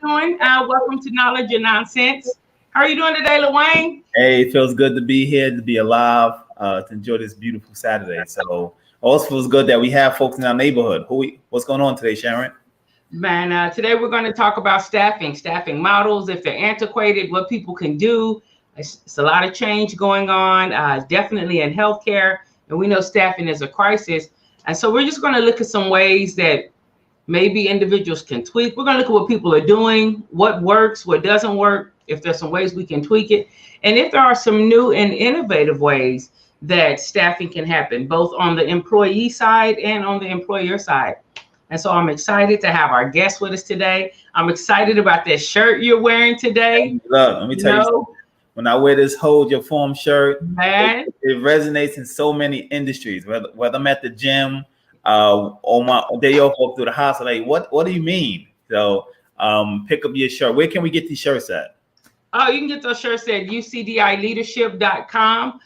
doing? Welcome to Knowledge and Nonsense. How are you doing today, LaWayne? Hey, it feels good to be here, to be alive, to enjoy this beautiful Saturday. So also feels good that we have folks in our neighborhood. What's going on today, Sharon? Man, today we're going to talk about staffing models, if they're antiquated, what people can do. It's a lot of change going on, definitely in healthcare. And we know staffing is a crisis. And so we're just going to look at some ways that maybe individuals can tweak. We're going to look at what people are doing, what works, what doesn't work, if there's some ways we can tweak it, and if there are some new and innovative ways that staffing can happen, both on the employee side and on the employer side. And so I'm excited to have our guest with us today. I'm excited about this shirt you're wearing today. Look, let me tell you something. When I wear this Hold Your Form shirt, man, it resonates in so many industries, whether I'm at the gym, on my day off up through the house, like what do you mean? So pick up your shirt. Where can we get these shirts at? Oh, you can get those shirts at ucdileadership.com.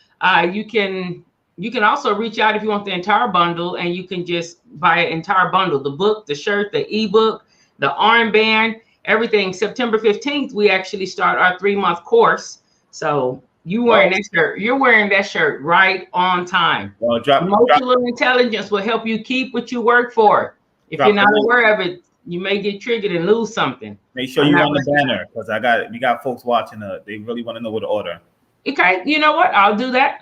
You can also reach out if you want the entire bundle, and you can just buy an entire bundle, the book, the shirt, the ebook, the armband, everything. September 15th, we actually start our 3-month course. So you're wearing that shirt right on time. Well, Emotional intelligence will help you keep what you work for. If you're not aware of it, you may get triggered and lose something. Make sure you run the banner, because we got folks watching. They really want to know what to order. Okay, you know what? I'll do that.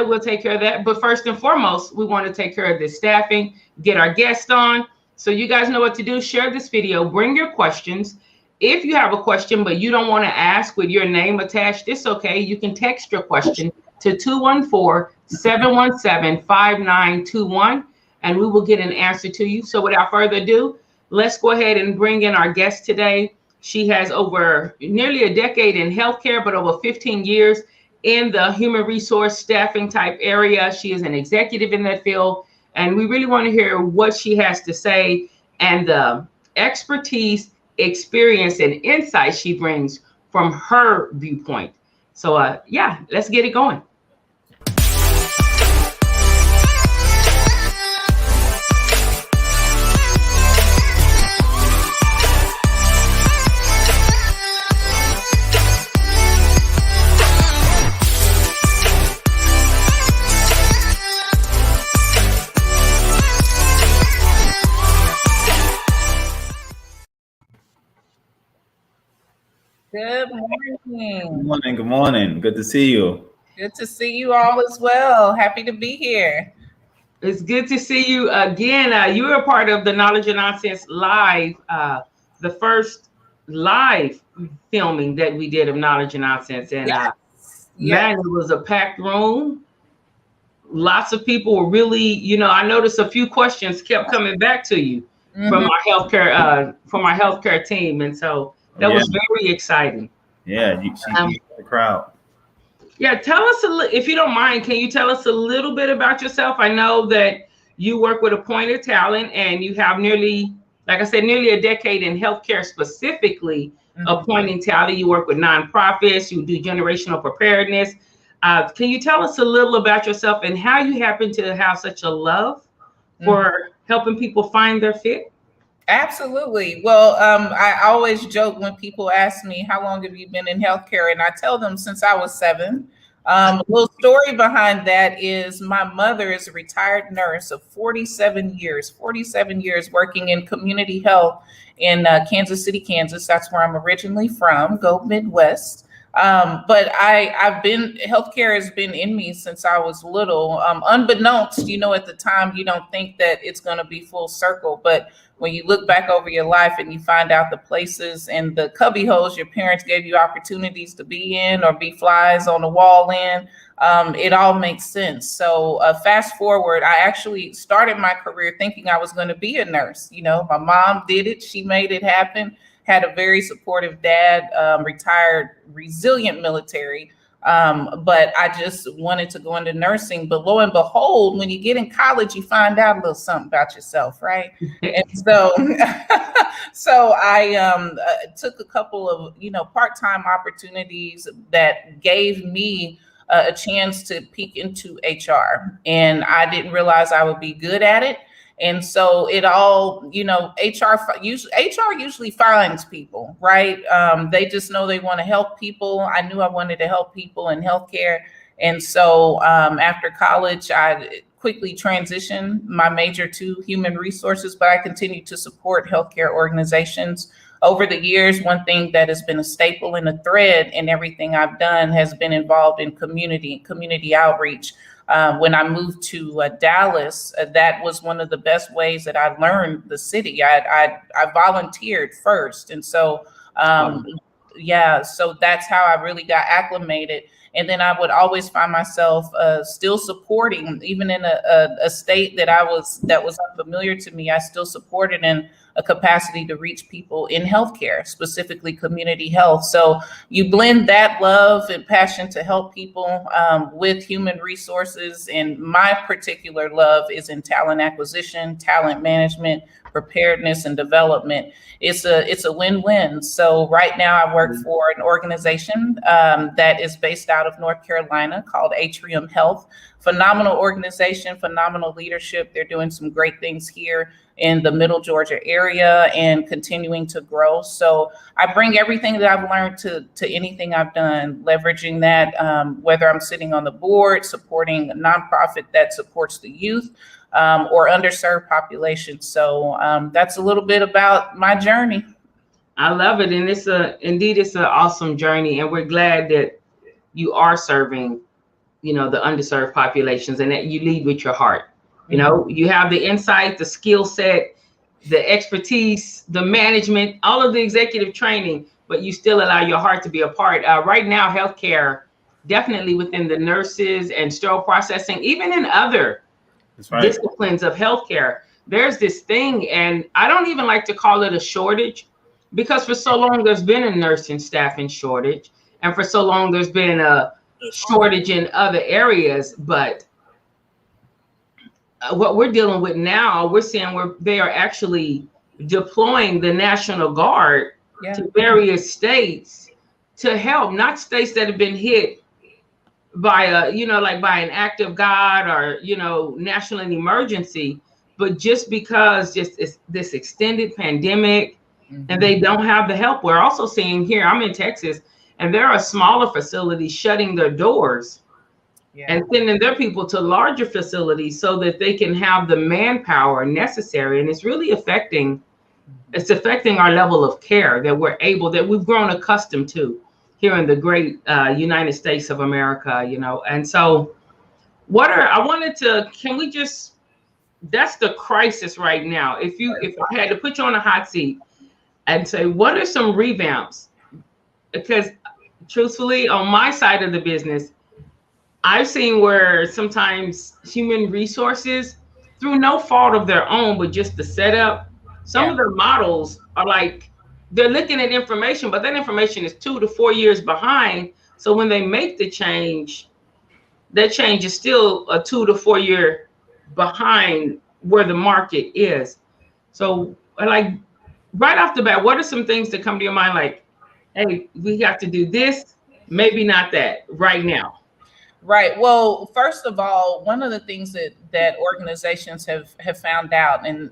We'll take care of that. But first and foremost, we want to take care of this staffing, get our guest on. So you guys know what to do. Share this video. Bring your questions. If you have a question, but you don't want to ask with your name attached, it's okay. You can text your question to 214-717-5921, and we will get an answer to you. So without further ado, let's go ahead and bring in our guest today. She has over nearly a decade in healthcare, but over 15 years in the human resource staffing type area. She is an executive in that field, and we really want to hear what she has to say and the expertise, experience, and insight she brings from her viewpoint. So let's get it going. Good morning. Good morning. Good to see you. Good to see you all as well. Happy to be here. It's good to see you again. You were a part of the Knowledge and Nonsense Live, the first live filming that we did of Knowledge and Nonsense. And man, it was a packed room. Lots of people were really, I noticed a few questions kept coming back to you from our healthcare team. And so that was very exciting. Yeah, you see the crowd. Yeah, tell us if you don't mind, can you tell us a little bit about yourself? I know that you work with Appointed Talent, and you have nearly a decade in healthcare, specifically appointing talent. You work with nonprofits, you do generational preparedness. Can you tell us a little about yourself and how you happen to have such a love for helping people find their fit? Absolutely. Well, I always joke when people ask me, how long have you been in healthcare? And I tell them since I was 7. A little story behind that is my mother is a retired nurse of 47 years working in community health in Kansas City, Kansas. That's where I'm originally from. Go Midwest. But healthcare has been in me since I was little. Unbeknownst, at the time, you don't think that it's going to be full circle. But when you look back over your life and you find out the places and the cubby holes your parents gave you opportunities to be in or be flies on the wall in, it all makes sense. So fast forward, I actually started my career thinking I was going to be a nurse. My mom did it. She made it happen. Had a very supportive dad, retired, resilient military. But I just wanted to go into nursing. But lo and behold, when you get in college, you find out a little something about yourself, right? And so, I took a couple of, part-time opportunities that gave me a chance to peek into HR. And I didn't realize I would be good at it. And so it all, HR usually finds people, right? They just know they want to help people. I knew I wanted to help people in healthcare. And so after college, I quickly transitioned my major to human resources, but I continue to support healthcare organizations. Over the years, one thing that has been a staple and a thread in everything I've done has been involved in community outreach. When I moved to Dallas, that was one of the best ways that I learned the city. I volunteered first. And so, so that's how I really got acclimated. And then I would always find myself still supporting, even in a state that was unfamiliar to me. I still supported in a capacity to reach people in healthcare, specifically community health. So you blend that love and passion to help people with human resources. And my particular love is in talent acquisition, talent management, preparedness, and development. It's a win-win. So right now I work for an organization that is based out of North Carolina called Atrium Health. Phenomenal organization, phenomenal leadership. They're doing some great things here in the Middle Georgia area and continuing to grow. So I bring everything that I've learned to anything I've done, leveraging that, whether I'm sitting on the board, supporting a nonprofit that supports the youth, or underserved populations. So that's a little bit about my journey. I love it. And it's an awesome journey. And we're glad that you are serving, the underserved populations, and that you lead with your heart. You have the insight, the skill set, the expertise, the management, all of the executive training, but you still allow your heart to be a part. Right now, healthcare, definitely within the nurses and sterile processing, even in other disciplines of healthcare, there's this thing, and I don't even like to call it a shortage, because for so long there's been a nursing staffing shortage, and for so long there's been a shortage in other areas. But what we're dealing with now, we're seeing where they are actually deploying the National Guard to various states to help, not states that have been hit by by an act of God or, national emergency, but just because it's this extended pandemic and they don't have the help. We're also seeing here, I'm in Texas, and there are smaller facilities shutting their doors and sending their people to larger facilities so that they can have the manpower necessary. And it's really affecting our level of care that we've grown accustomed to here in the great United States of America, And so that's the crisis right now. If I had to put you on a hot seat and say, what are some revamps? Because truthfully, on my side of the business, I've seen where sometimes human resources, through no fault of their own, but just the setup, some of their models are like, they're looking at information, but that information is 2 to 4 years behind. So when they make the change, that change is still a 2 to 4 year behind where the market is. So like right off the bat, what are some things that come to your mind? Like, hey, we have to do this, maybe not that right now. Right. Well, first of all, one of the things that organizations have found out, and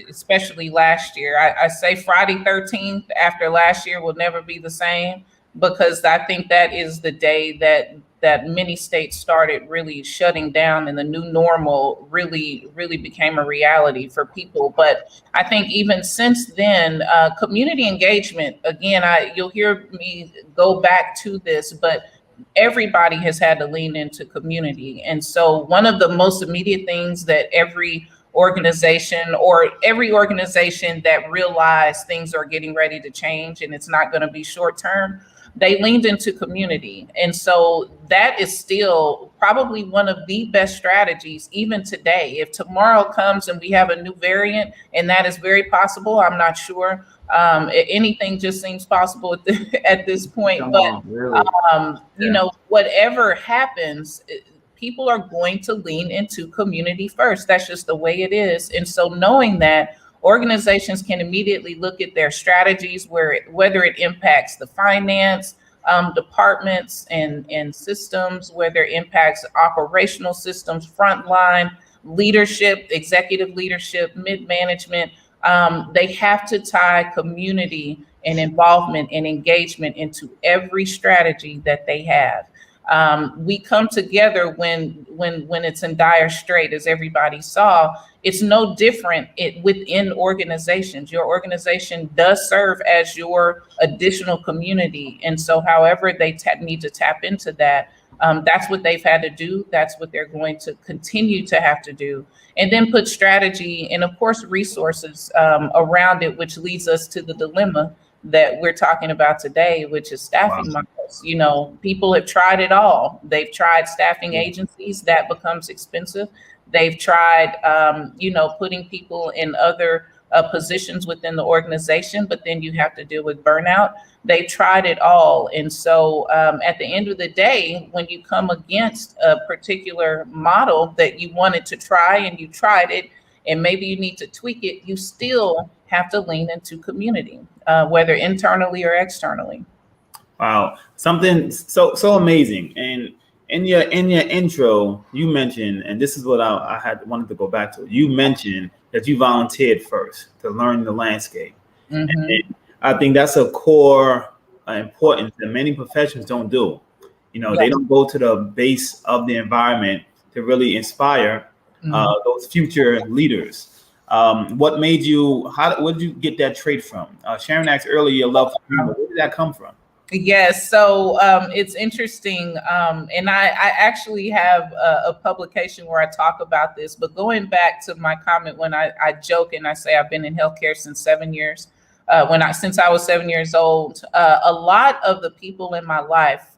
especially last year, I say Friday 13th after last year will never be the same, because I think that is the day that many states started really shutting down and the new normal really became a reality for people. But I think even since then, community engagement, again, you'll hear me go back to this, but everybody has had to lean into community. And so one of the most immediate things that every organization that realized things are getting ready to change and it's not going to be short term, they leaned into community. And so that is still probably one of the best strategies even today. If tomorrow comes and we have a new variant, and that is very possible, I'm not sure. Anything just seems possible at this point. Whatever happens, people are going to lean into community first. That's just the way it is. And so knowing that, organizations can immediately look at their strategies, whether it impacts the finance departments and systems, whether it impacts operational systems, frontline, leadership, executive leadership, mid-management, they have to tie community and involvement and engagement into every strategy that they have. We come together when it's in dire strait, as everybody saw. It's no different within organizations. Your organization does serve as your additional community, and so however they need to tap into that, that's what they've had to do. That's what they're going to continue to have to do, and then put strategy and, of course, resources around it, which leads us to the dilemma that we're talking about today, which is staffing models. You know, people have tried it all. They've tried staffing agencies. That becomes expensive. They've tried, putting people in other positions within the organization, but then you have to deal with burnout. They've tried it all. And so at the end of the day, when you come against a particular model that you wanted to try and you tried it, and maybe you need to tweak it, you still have to lean into community, whether internally or externally. Wow, something so amazing. And in your intro, you mentioned, and this is what I wanted to go back to. You mentioned that you volunteered first to learn the landscape. Mm-hmm. And I think that's a core importance that many professions don't do. You know, they don't go to the base of the environment to really inspire those future leaders. What made you? Where did you get that trait from? Sharon asked earlier, your love for people. Where did that come from? Yes, so it's interesting, and I actually have a publication where I talk about this. But going back to my comment when I joke and I say I've been in healthcare since 7 years, since I was 7 years old, a lot of the people in my life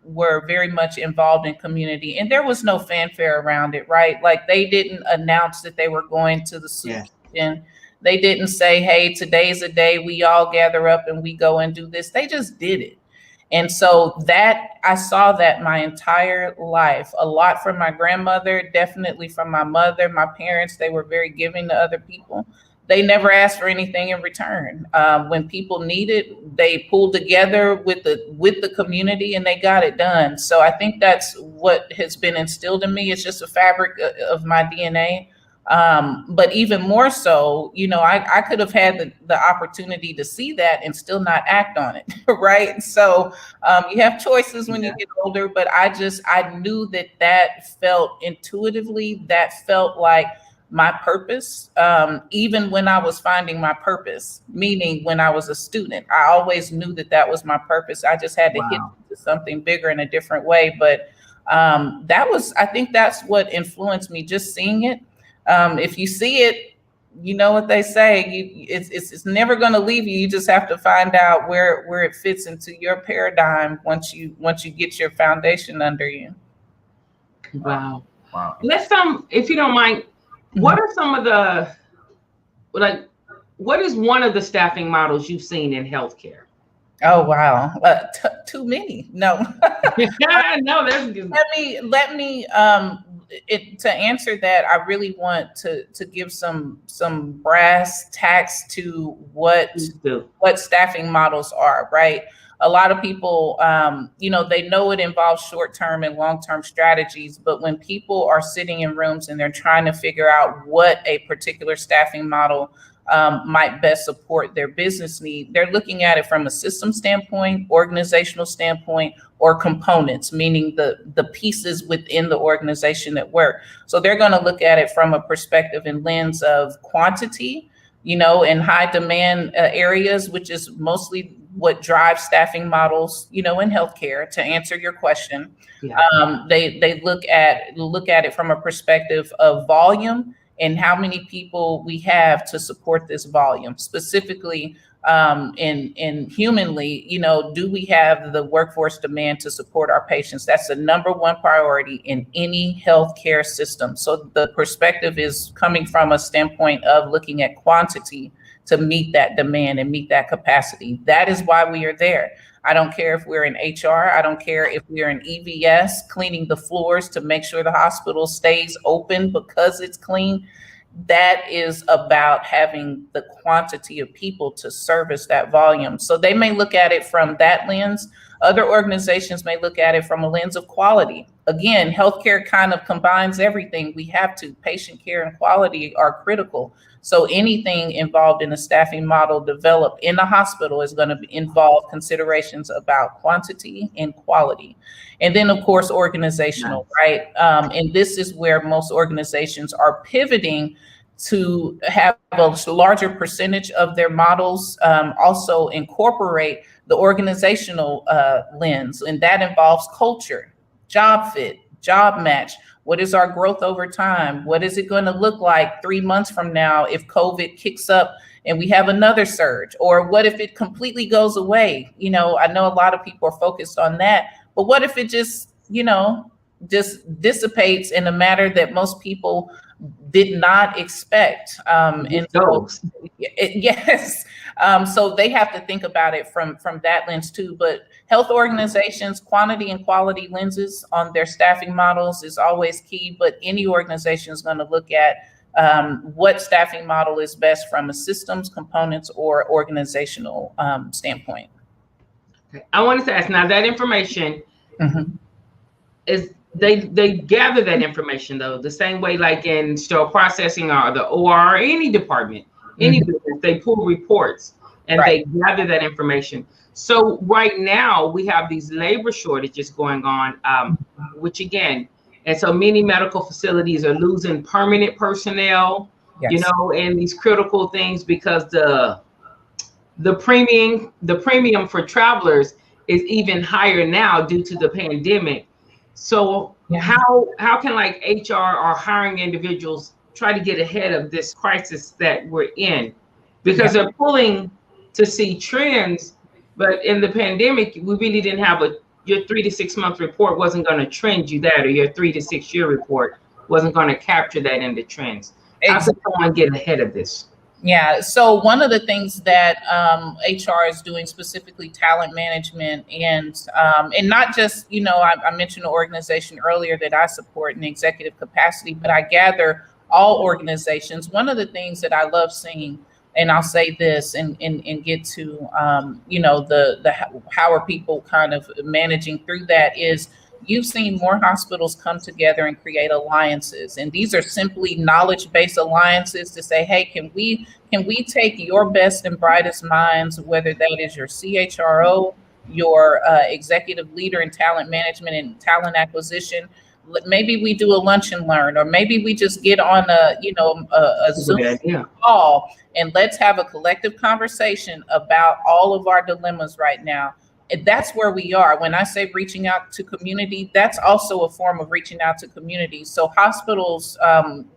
were very much involved in community, and there was no fanfare around it, right? Like they didn't announce that they were going to the soup kitchen. They didn't say, hey, today's a day we all gather up and we go and do this. They just did it. And so that I saw that my entire life, a lot from my grandmother, definitely from my mother, my parents. They were very giving to other people. They never asked for anything in return. When people needed, they pulled together with the community and they got it done. So I think that's what has been instilled in me. It's just a fabric of my DNA. But even more so, you know, I could have had the opportunity to see that and still not act on it, right? So you have choices when you get older, but I knew that felt intuitively, that felt like my purpose. Even when I was finding my purpose, meaning when I was a student, I always knew that was my purpose. I just had to hit into something bigger in a different way. But I think that's what influenced me, just seeing it. If you see it, you know what they say, it's never going to leave you. You just have to find out where it fits into your paradigm once you get your foundation under you. Wow. Let's if you don't mind, what are some of the, what is one of the staffing models you've seen in healthcare? Oh, wow. Too many. No. No, that's good. Let me to answer that, I really want to give some brass tacks to what staffing models are, right? A lot of people, they know it involves short-term and long-term strategies, but when people are sitting in rooms and they're trying to figure out what a particular staffing model might best support their business need, they're looking at it from a system standpoint, organizational standpoint, or components, meaning the pieces within the organization that work. So they're going to look at it from a perspective and lens of quantity, in high demand areas, which is mostly what drives staffing models, in healthcare, to answer your question. They look at it from a perspective of volume and how many people we have to support this volume. Specifically, in humanly, do we have the workforce demand to support our patients? That's the number one priority in any healthcare system. So the perspective is coming from a standpoint of looking at quantity to meet that demand and meet that capacity. That is why we are there. I don't care if we're in HR. I don't care if we're in EVS, cleaning the floors to make sure the hospital stays open because it's clean. That is about having the quantity of people to service that volume. So they may look at it from that lens. Other organizations may look at it from a lens of quality, again, healthcare kind of combines everything. We have to, patient care and quality are critical. So anything involved in a staffing model developed in the hospital is going to involve considerations about quantity and quality. And then, of course, organizational, right? And this is where most organizations are pivoting to have a larger percentage of their models also incorporate the organizational lens. And that involves culture, job fit, job match. What is our growth over time? What is it going to look like 3 months from now if COVID kicks up and we have another surge? Or what if it completely goes away? You know, I know a lot of people are focused on that, but what if it just, you know, just dissipates in a manner that most people did not expect? And so, yes, so they have to think about it from that lens too. But health organizations, quantity and quality lenses on their staffing models is always key. But any organization is going to look at what staffing model is best from a systems, components, or organizational standpoint. Okay. I wanted to ask now that information is they gather that information though the same way like in sterile processing or the OR or any department, any business, they pull reports and they gather that information. So right now we have these labor shortages going on, which again, and so many medical facilities are losing permanent personnel, you know, and these critical things because the premium for travelers is even higher now due to the pandemic. So how can like HR or hiring individuals try to get ahead of this crisis that we're in? Because they're pulling to see trends, but in the pandemic, we really didn't have your 3 to 6 month report wasn't going to trend you that, or your 3 to 6 year report wasn't going to capture that in the trends. How can someone get ahead of this? Yeah, so one of the things that HR is doing, specifically talent management, and not just, you know, I mentioned an organization earlier that I support in executive capacity, but I gather all organizations. One of the things that I love seeing, and I'll say this and get to, you know, the how are people kind of managing through that is, you've seen more hospitals come together and create alliances. And these are simply knowledge-based alliances to say, hey, can we take your best and brightest minds, whether that is your CHRO, your executive leader in talent management and talent acquisition, maybe we do a lunch and learn, or maybe we just get on a Zoom call and let's have a collective conversation about all of our dilemmas right now. And that's where we are. When I say reaching out to community, that's also a form of reaching out to community. So hospitals,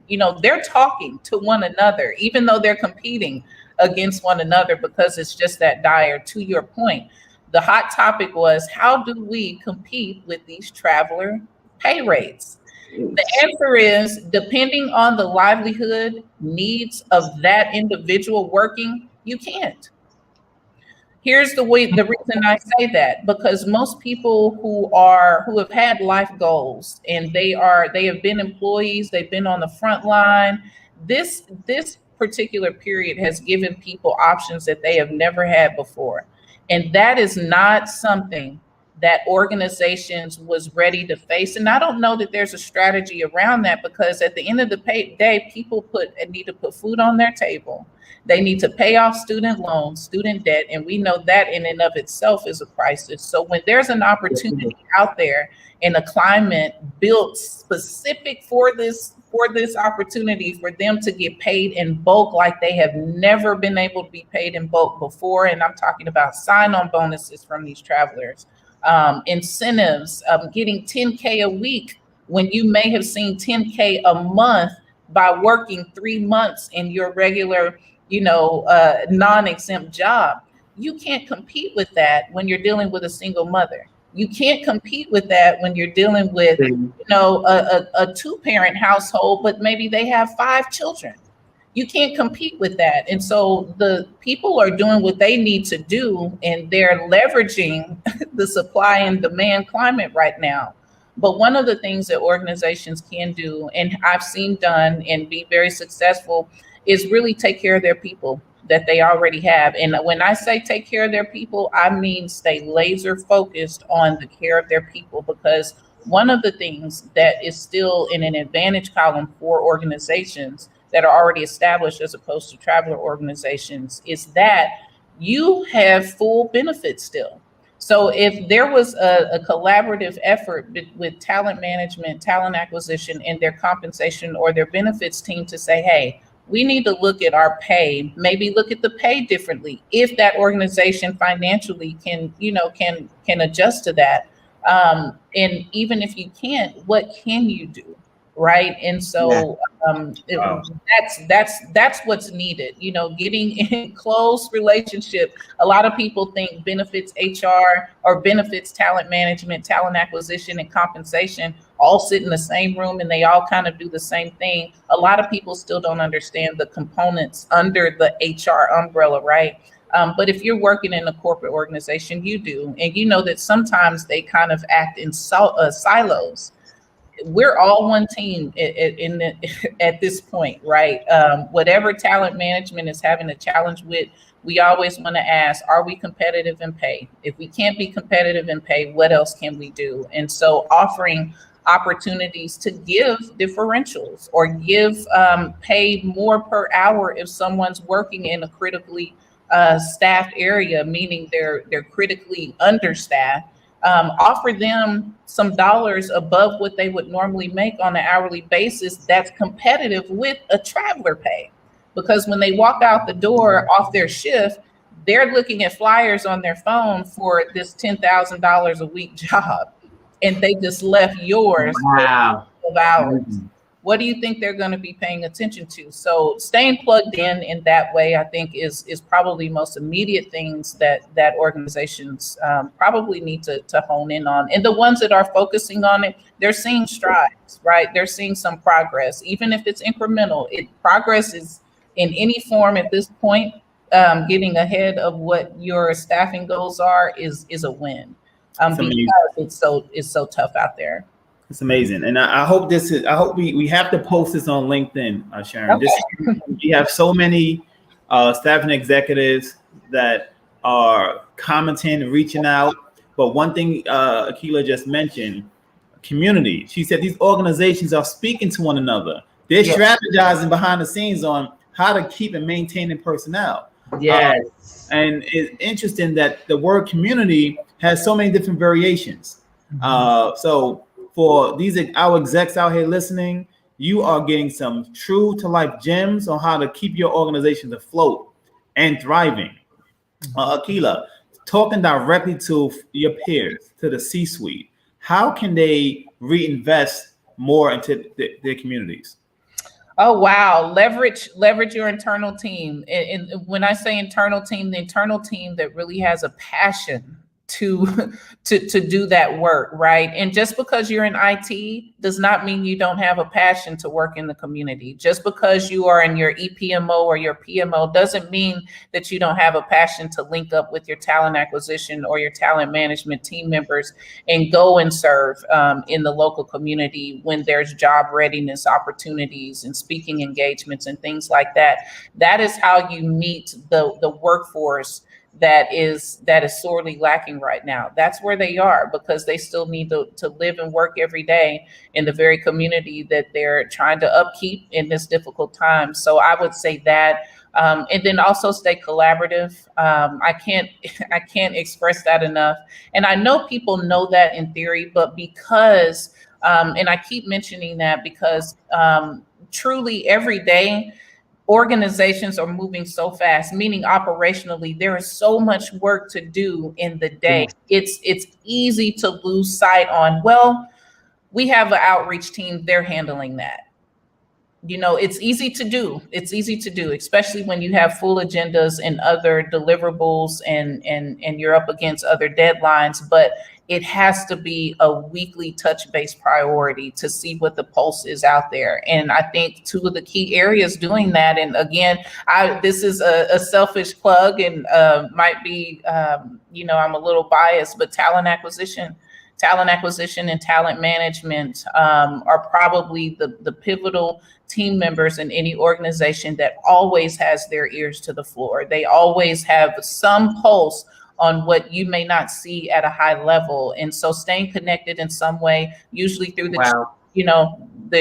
you know, they're talking to one another, even though they're competing against one another because it's just that dire. To your point, the hot topic was, how do we compete with these traveler pay rates? The answer is, depending on the livelihood needs of that individual working, you can't. Here's the reason I say that, because most people who have had life goals and they have been employees, they've been on the front line. This particular period has given people options that they have never had before. And that is not something that organizations was ready to face. And I don't know that there's a strategy around that, because at the end of the day, people need to put food on their table. They need to pay off student loans, student debt, and we know that in and of itself is a crisis. So when there's an opportunity out there in a climate built specific for this opportunity for them to get paid in bulk like they have never been able to be paid in bulk before, and I'm talking about sign-on bonuses from these travelers, incentives, getting $10K a week when you may have seen $10K a month by working 3 months in your regular, non-exempt job. You can't compete with that when you're dealing with a single mother. You can't compete with that when you're dealing with, a two-parent household, but maybe they have 5 children. You can't compete with that. And so the people are doing what they need to do, and they're leveraging the supply and demand climate right now. But one of the things that organizations can do, and I've seen done and be very successful, is really take care of their people that they already have. And when I say take care of their people, I mean stay laser focused on the care of their people, because one of the things that is still in an advantage column for organizations that are already established as opposed to traveler organizations is that you have full benefits still. So if there was a collaborative effort with talent management, talent acquisition, and their compensation or their benefits team to say, hey, we need to look at our pay, maybe look at the pay differently. If that organization financially can adjust to that. And even if you can't, what can you do? Right. And so Wow. that's what's needed, getting in close relationship. A lot of people think benefits HR or benefits talent management, talent acquisition, and compensation all sit in the same room and they all kind of do the same thing. A lot of people still don't understand the components under the HR umbrella, right? But if you're working in a corporate organization, you do, and you know that sometimes they kind of act in silos. We're all one team at this point, right? Whatever talent management is having a challenge with, we always want to ask, are we competitive in pay? If we can't be competitive in pay, what else can we do? And so offering opportunities to give differentials or give pay more per hour if someone's working in a critically staffed area, meaning they're critically understaffed. Offer them some dollars above what they would normally make on an hourly basis that's competitive with a traveler pay. Because when they walk out the door off their shift, they're looking at flyers on their phone for this $10,000 a week job, and they just left yours Wow. for 12 hours. What do you think they're going to be paying attention to? So staying plugged in that way, I think is probably most immediate things that organizations probably need to hone in on. And the ones that are focusing on it, they're seeing strides, right? They're seeing some progress, even if it's incremental. Progress is in any form at this point. Getting ahead of what your staffing goals are is a win, because it's so tough out there. It's amazing, and I hope I hope we have to post this on LinkedIn, Sharon. Okay. We have so many staffing executives that are commenting, reaching out. But one thing Akila just mentioned, community. She said these organizations are speaking to one another. They're strategizing behind the scenes on how to keep and maintaining personnel. Yes. And it's interesting that the word community has so many different variations. So for our execs out here listening, you are getting some true to life gems on how to keep your organizations afloat and thriving. Akila, talking directly to your peers, to the C-suite, how can they reinvest more into their communities? Oh, wow. Leverage your internal team. And when I say internal team, the internal team that really has a passion to do that work, right? And just because you're in IT does not mean you don't have a passion to work in the community. Just because you are in your EPMO or your PMO doesn't mean that you don't have a passion to link up with your talent acquisition or your talent management team members and go and serve in the local community when there's job readiness opportunities and speaking engagements and things like that. That is how you meet the workforce that is sorely lacking right now. That's where they are, because they still need to live and work every day in the very community that they're trying to upkeep in this difficult time. So I would say that, and then also stay collaborative. I can't express that enough. And I know people know that in theory, but because, and I keep mentioning that because truly every day, organizations are moving so fast, meaning operationally, there is so much work to do in the day. It's easy to lose sight on, well, we have an outreach team, they're handling that. It's easy to do. It's easy to do, especially when you have full agendas and other deliverables and you're up against other deadlines. But it has to be a weekly touch-based priority to see what the pulse is out there. And I think two of the key areas doing that, and again, this is a selfish plug and might be, I'm a little biased, but talent acquisition and talent management are probably the pivotal team members in any organization that always has their ears to the floor. They always have some pulse on what you may not see at a high level. And so staying connected in some way, usually through the,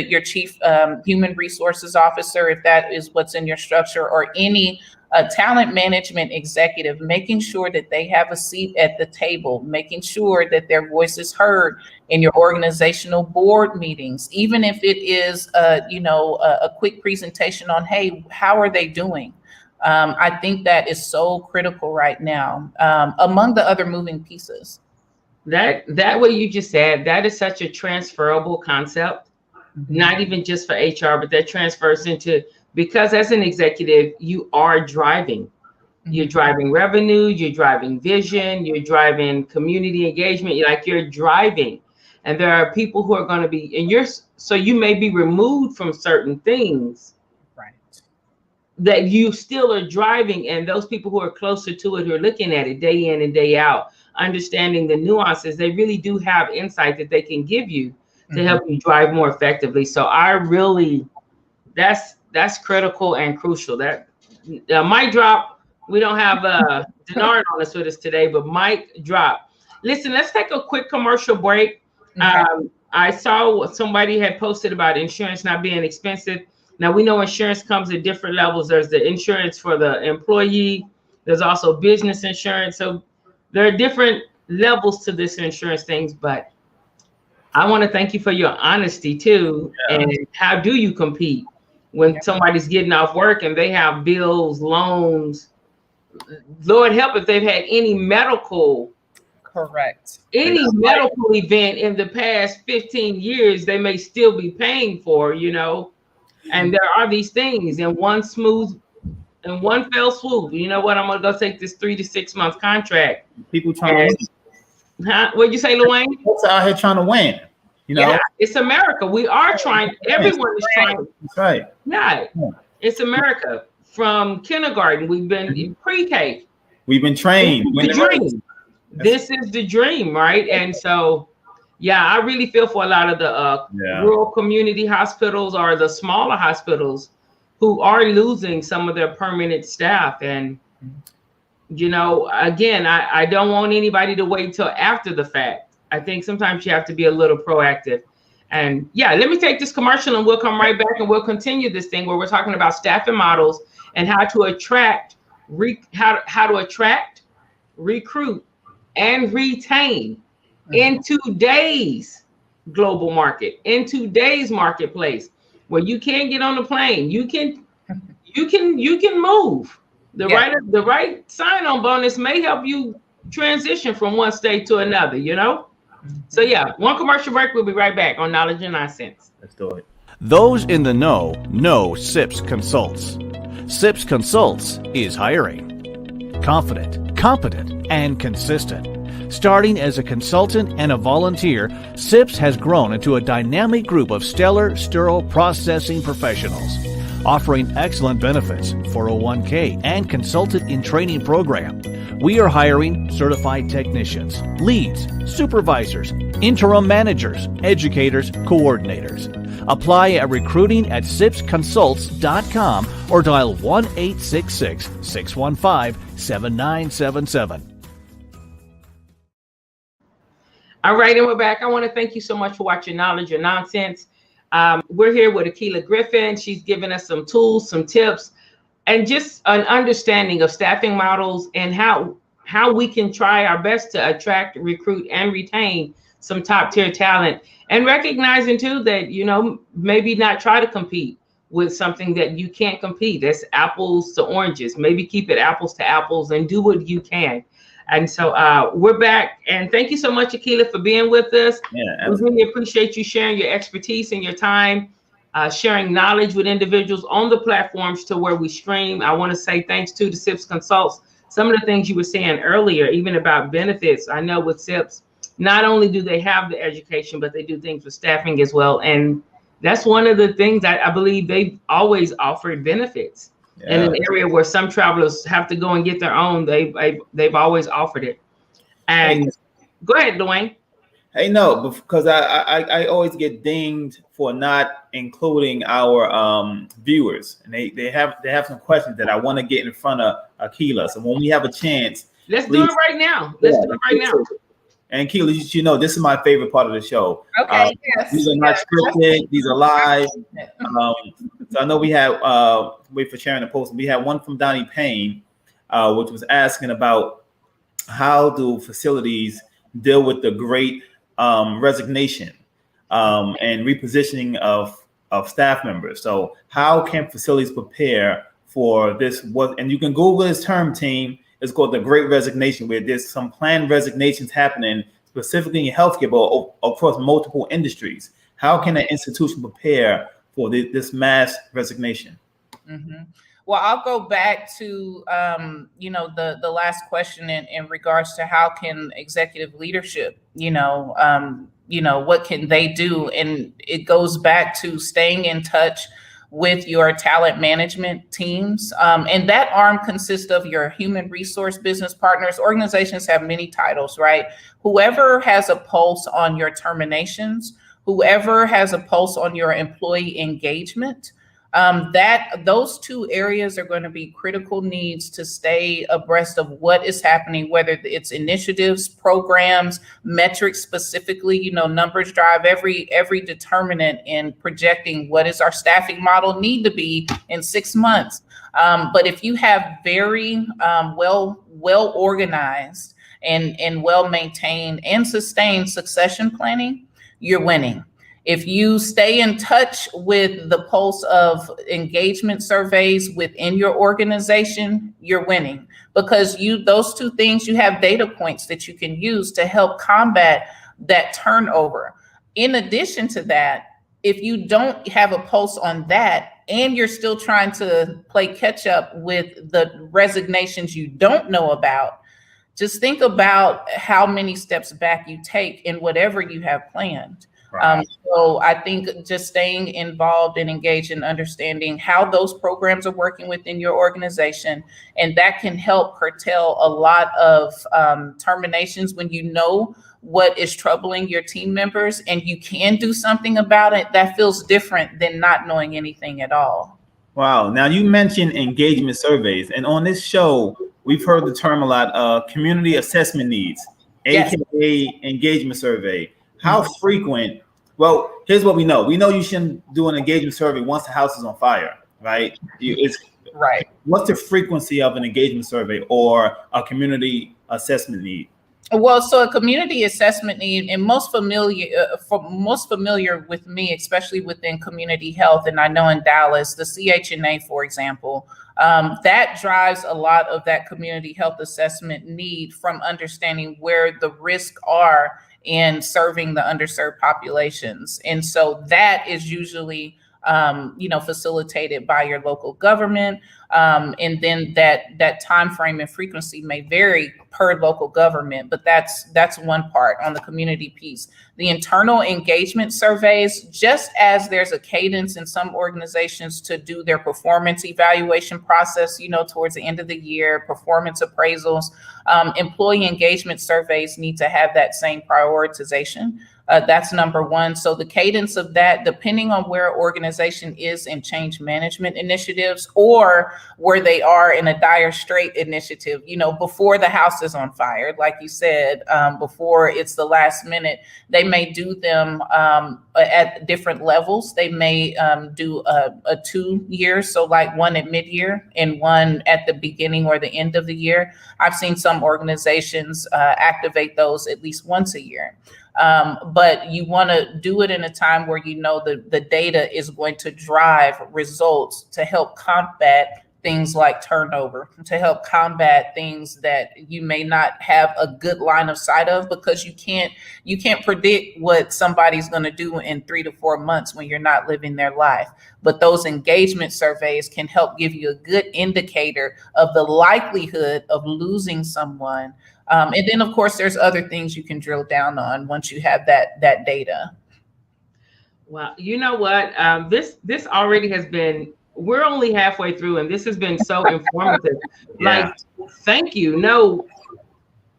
your chief human resources officer, if that is what's in your structure, or any talent management executive, making sure that they have a seat at the table, making sure that their voice is heard in your organizational board meetings, even if it is, a quick presentation on, hey, how are they doing? I think that is so critical right now, among the other moving pieces. That what you just said, that is such a transferable concept, not even just for HR, but that transfers into, because as an executive, you are driving. You're driving revenue, you're driving vision, you're driving community engagement. You're driving. And there are people who are going to be, so you may be removed from certain things, right, that you still are driving. And those people who are closer to it, who are looking at it day in and day out, understanding the nuances, they really do have insight that they can give you to help you drive more effectively. So that's critical and crucial. That mic drop. We don't have Denard on us with us today, but mic drop. Listen, let's take a quick commercial break. Okay. I saw what somebody had posted about insurance not being expensive. Now, we know insurance comes at different levels. There's the insurance for the employee. There's also business insurance. So there are different levels to this insurance things, but I want to thank you for your honesty too. Yeah. And how do you compete when somebody's getting off work and they have bills, loans? Lord help if they've had any medical, any medical event in the past 15 years, they may still be paying for, and there are these things in one fell swoop. You know what? I'm going to go take this 3 to 6 month contract. People trying to win. What'd you say, Luane? Folks out here trying to win. Yeah, it's America. We are trying. Everyone is trying. That's right. Yeah, it's America. From kindergarten, we've been in pre-K. We've been trained. The dream. This is the dream, right? And so, I really feel for a lot of the rural community hospitals or the smaller hospitals who are losing some of their permanent staff. And, again, I don't want anybody to wait till after the fact. I think sometimes you have to be a little proactive. And let me take this commercial and we'll come right back and we'll continue this thing where we're talking about staffing models and how to attract, recruit, and retain in today's global market, in today's marketplace, where you can't get on the plane, you can move. The right sign-on bonus may help you transition from one state to another, So one commercial break. We'll be right back on Knowledge and Nonsense. Let's do it. Those in the know SIPS Consults. SIPS Consults is hiring. Confident, competent, and consistent. Starting as a consultant and a volunteer, SIPS has grown into a dynamic group of stellar sterile processing professionals, offering excellent benefits, 401k, and consultant in training program. We are hiring certified technicians, leads, supervisors, interim managers, educators, coordinators. Apply at recruiting@sipsconsults.com or dial 1-866-615-7977. All right, and we're back. I want to thank you so much for watching Knowledge or Nonsense. We're here with Akila Griffin. She's given us some tools, some tips, and just an understanding of staffing models and how we can try our best to attract, recruit, and retain some top tier talent, and recognizing too that, maybe not try to compete with something that you can't compete. That's apples to oranges. Maybe keep it apples to apples and do what you can. And so we're back, and thank you so much, Akila, for being with us. Yeah, we really appreciate you sharing your expertise and your time, sharing knowledge with individuals on the platforms to where we stream. I want to say thanks to the SIPS Consults. Some of the things you were saying earlier, even about benefits, I know with SIPS, not only do they have the education, but they do things with staffing as well. And that's one of the things that I believe they've always offered benefits. In an area where some travelers have to go and get their own, they've always offered it. And go ahead, Dwayne. Hey, no, because I always get dinged for not including our viewers, and they have some questions that I want to get in front of Akila. So when we have a chance, Let's do it right now. Let's do it right now. And Keely, you know, this is my favorite part of the show. Okay, yes. These are not scripted. These are live. So I know we have, wait for Sharon to post. We have one from Donnie Payne, which was asking about how do facilities deal with the great resignation and repositioning of staff members. So how can facilities prepare for this? And you can Google this term, team. It's called the Great Resignation, where there's some planned resignations happening specifically in healthcare, but across multiple industries. How can an institution prepare for this mass resignation? Mm-hmm. Well, I'll go back to the last question in regards to how can executive leadership, what can they do? And it goes back to staying in touch with your talent management teams. And that arm consists of your human resource business partners. Organizations have many titles, right? Whoever has a pulse on your terminations, whoever has a pulse on your employee engagement, those two areas are going to be critical needs to stay abreast of what is happening, whether it's initiatives, programs, metrics specifically. Numbers drive every determinant in projecting what is our staffing model need to be in 6 months. But if you have very well organized and well maintained and sustained succession planning, you're winning. If you stay in touch with the pulse of engagement surveys within your organization, you're winning, because those two things, you have data points that you can use to help combat that turnover. In addition to that, if you don't have a pulse on that and you're still trying to play catch up with the resignations you don't know about, just think about how many steps back you take in whatever you have planned. Right. So I think just staying involved and engaged in understanding how those programs are working within your organization, and that can help curtail a lot of terminations when you know what is troubling your team members and you can do something about it. That feels different than not knowing anything at all. Wow. Now you mentioned engagement surveys, and on this show, we've heard the term a lot, community assessment needs, Yes. AKA engagement survey. How frequent? Well, here's what we know. We know you shouldn't do an engagement survey once the house is on fire, right? Right. What's the frequency of an engagement survey or a community assessment need? Well, so a community assessment need, and most familiar with me, especially within community health, and I know in Dallas, the CHNA, for example, that drives a lot of that community health assessment need from understanding where the risks are in serving the underserved populations. And so that is usually facilitated by your local government. And then that time frame and frequency may vary per local government, but that's one part on the community piece. The internal engagement surveys, just as there's a cadence in some organizations to do their performance evaluation process, towards the end of the year, performance appraisals, employee engagement surveys need to have that same prioritization. That's number one. So the cadence of that, depending on where an organization is in change management initiatives or where they are in a dire strait initiative, before the house is on fire, like you said, before it's the last minute, they may do them at different levels. They may do a 2 years, so like one at mid-year and one at the beginning or the end of the year. I've seen some organizations activate those at least once a year. But you want to do it in a time where the data is going to drive results to help combat things like turnover, to help combat things that you may not have a good line of sight of, because you can't predict what somebody's going to do in 3 to 4 months when you're not living their life. But those engagement surveys can help give you a good indicator of the likelihood of losing someone. And then, of course, there's other things you can drill down on once you have that data. Well, you know what? This already has been, we're only halfway through, and this has been so informative. Yeah. Like, thank you. No,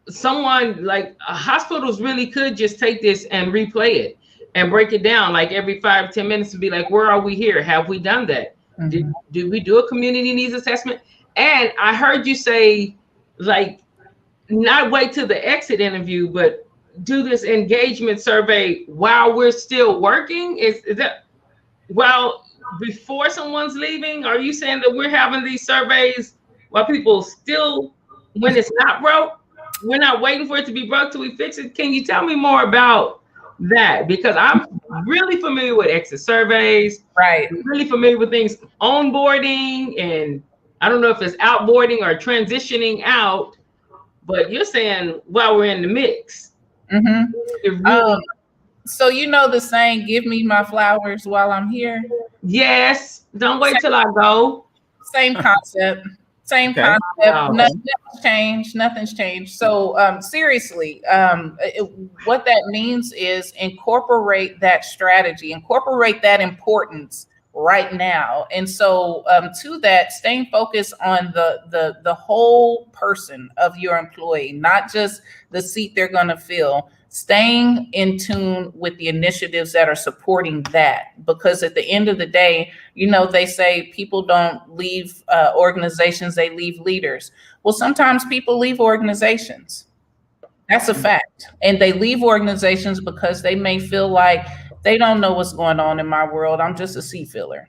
someone like hospitals really could just take this and replay it and break it down like every 5-10 minutes to be like, where are we here? Have we done that? Mm-hmm. Did we do a community needs assessment? And I heard you say, like, not wait till the exit interview, but do this engagement survey while we're still working? Is that while before someone's leaving? Are you saying that we're having these surveys while people still, when it's not broke? We're not waiting for it to be broke till we fix it. Can you tell me more about that? Because I'm really familiar with exit surveys, Right. really familiar with things onboarding, and I don't know if it's outboarding or transitioning out, but you're saying while we're in the mix. Mm-hmm. It really, So you know the saying, "Give me my flowers while I'm here." yes, don't wait till I go. Same concept. Same Okay. concept. Wow. Nothing's changed. So seriously, what that means is incorporate that strategy, incorporate that importance right now. And so to that, staying focused on the whole person of your employee, not just the seat they're going to fill. Staying in tune with the initiatives that are supporting that, because at the end of the day, you know, they say people don't leave organizations, they leave leaders. Well, sometimes people leave organizations. That's a fact. And they leave organizations because they may feel like they don't know what's going on in my world. I'm just a seat filler.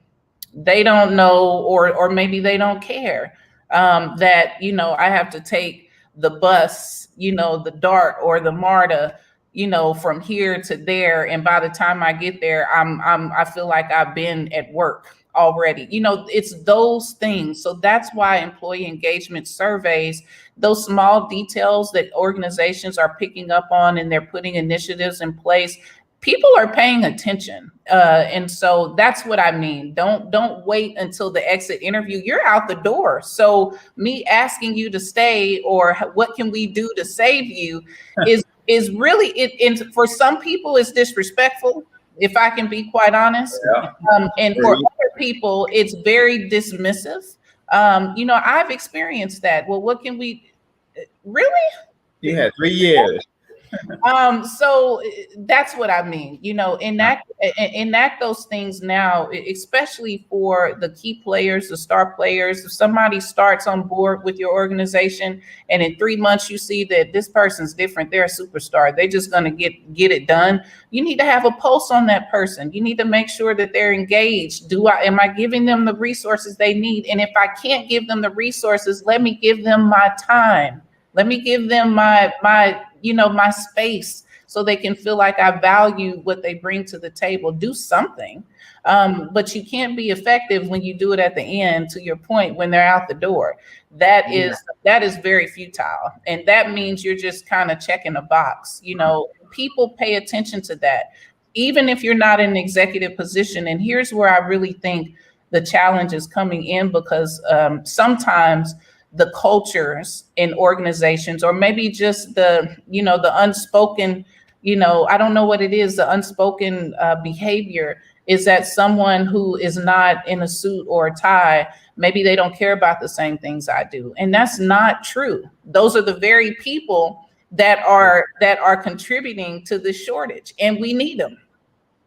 They don't know, or maybe they don't care that, you know, I have to take the bus, you know, the DART or the MARTA, you know, from here to there. And by the time I get there, I feel like I've been at work already. You know, it's those things. So that's why employee engagement surveys, those small details that organizations are picking up on and they're putting initiatives in place, people are paying attention. And so that's what I mean. Don't wait until the exit interview. You're out the door. So me asking you to stay or what can we do to save you is really it. For some people, it's disrespectful, if I can be quite honest. Yeah. And for other people, it's very dismissive. You know, I've experienced that. Well, what can we really? You had 3 years. So that's what I mean, you know, enact those things now, especially for the key players, the star players. If somebody starts on board with your organization and in 3 months you see that this person's different, they're a superstar, they're just going to get it done. You need to have a pulse on that person. You need to make sure that they're engaged. Am I giving them the resources they need? And if I can't give them the resources, let me give them my time. Let me give them my space so they can feel like I value what they bring to the table. Do something. But you can't be effective when you do it at the end, to your point, when they're out the door. That is very futile. And that means you're just kind of checking a box. You know, people pay attention to that, even if you're not in an executive position. And here's where I really think the challenge is coming in, because sometimes the cultures in organizations, or maybe just the unspoken, I don't know what it is, the unspoken behavior is that someone who is not in a suit or a tie, maybe they don't care about the same things I do. And that's not true. Those are the very people that are contributing to this shortage, and we need them.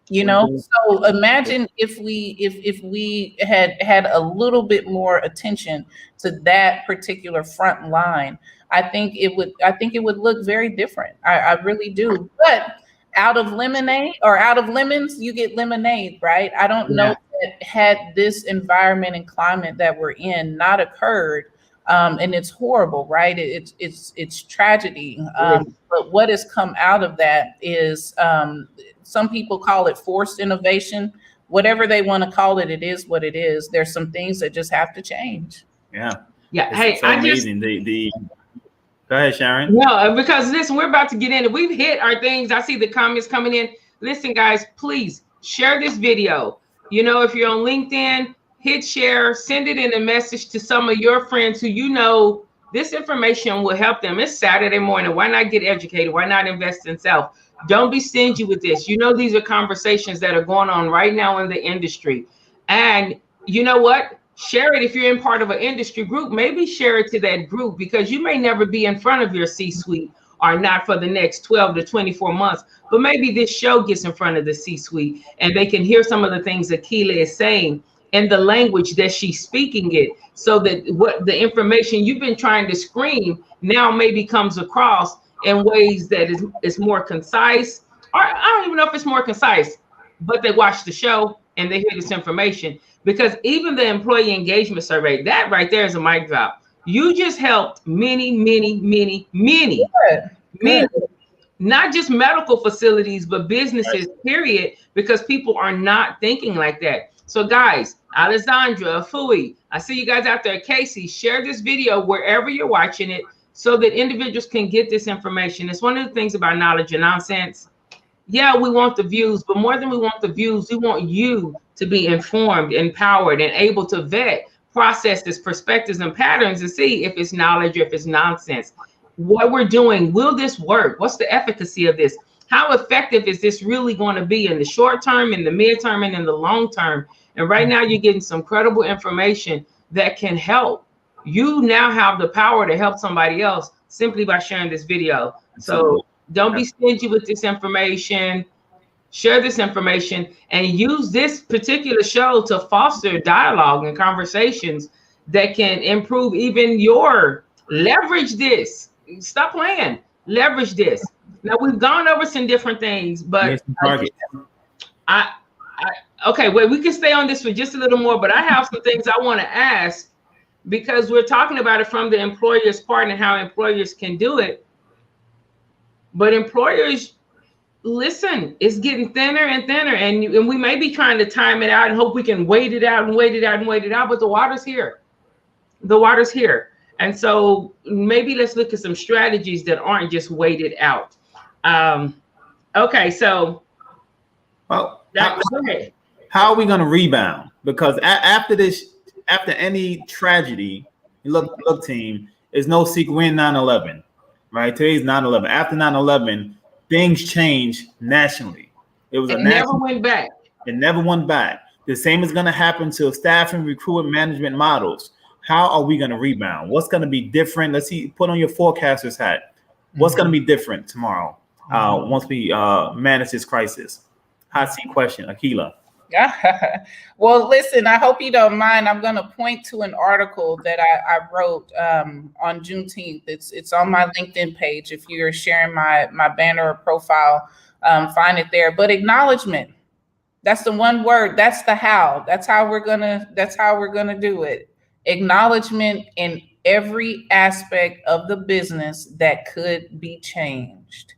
So imagine if we had a little bit more attention to that particular front line. I think it would look very different. I really do. But out of lemons, you get lemonade, right? I don't know that had this environment and climate that we're in not occurred, and it's horrible, right? It's tragedy. But what has come out of that is some people call it forced innovation. Whatever they want to call it, it is what it is. There's some things that just have to change. Yeah. It's so amazing. Go ahead, Sharon. No, because listen, we're about to get in. We've hit our things. I see the comments coming in. Listen, guys, please share this video. If you're on LinkedIn, hit share, send it in a message to some of your friends who this information will help them. It's Saturday morning. Why not get educated? Why not invest in self? Don't be stingy with this. These are conversations that are going on right now in the industry. And you know what? Share it if you're in part of an industry group. Maybe share it to that group, because you may never be in front of your C-suite, or not for the next 12 to 24 months. But maybe this show gets in front of the C-suite and they can hear some of the things that Keela is saying. and the language that she's speaking it, so that what the information you've been trying to scream now maybe comes across in ways that is more concise, or I don't even know if it's more concise, but they watch the show and they hear this information. Because even the employee engagement survey, that right there is a mic drop. You just helped many, not just medical facilities, but businesses, period, because people are not thinking like that. So guys, Alessandra, Fui, I see you guys out there. Casey, share this video wherever you're watching it so that individuals can get this information. It's one of the things about knowledge and nonsense. Yeah, we want the views, but more than we want the views, we want you to be informed, empowered, and able to vet, process this perspectives and patterns and see if it's knowledge or if it's nonsense. What we're doing, will this work? What's the efficacy of this? How effective is this really going to be in the short term, in the midterm, and in the long term? And right now you're getting some credible information that can help. You now have the power to help somebody else simply by sharing this video. So don't be stingy with this information. Share this information and use this particular show to foster dialogue and conversations that can improve even your leverage this. Stop playing. Leverage this. Now we've gone over some different things, but okay, wait, we can stay on this for just a little more, but I have some things I want to ask because we're talking about it from the employer's part and how employers can do it. But employers, listen, it's getting thinner and thinner, and we may be trying to time it out and hope we can wait it out, but the water's here. The water's here. And so maybe let's look at some strategies that aren't just waited out. Okay, so how are we going to rebound? Because after any tragedy, look, team, it's no secret. We're in 9/11, right? Today's 9/11. After 9/11, things changed nationally. It never went back. It never went back. The same is going to happen to staffing, recruitment, management models. How are we going to rebound? What's going to be different? Let's see. Put on your forecaster's hat. What's going to be different tomorrow once we manage this crisis? Hot seat question, Akila. Well, listen, I hope you don't mind. I'm going to point to an article that I wrote on Juneteenth. It's on my LinkedIn page. If you're sharing my banner or profile, find it there. But acknowledgement, that's the one word. That's the how. That's how we're gonna do it. Acknowledgement in every aspect of the business that could be changed.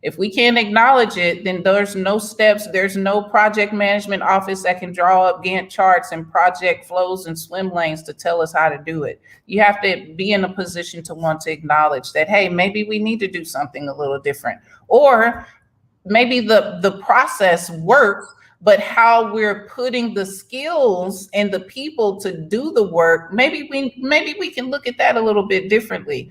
If we can't acknowledge it, then there's no steps. There's no project management office that can draw up Gantt charts and project flows and swim lanes to tell us how to do it. You have to be in a position to want to acknowledge that, hey, maybe we need to do something a little different. Or maybe the process works, but how we're putting the skills and the people to do the work, maybe we can look at that a little bit differently.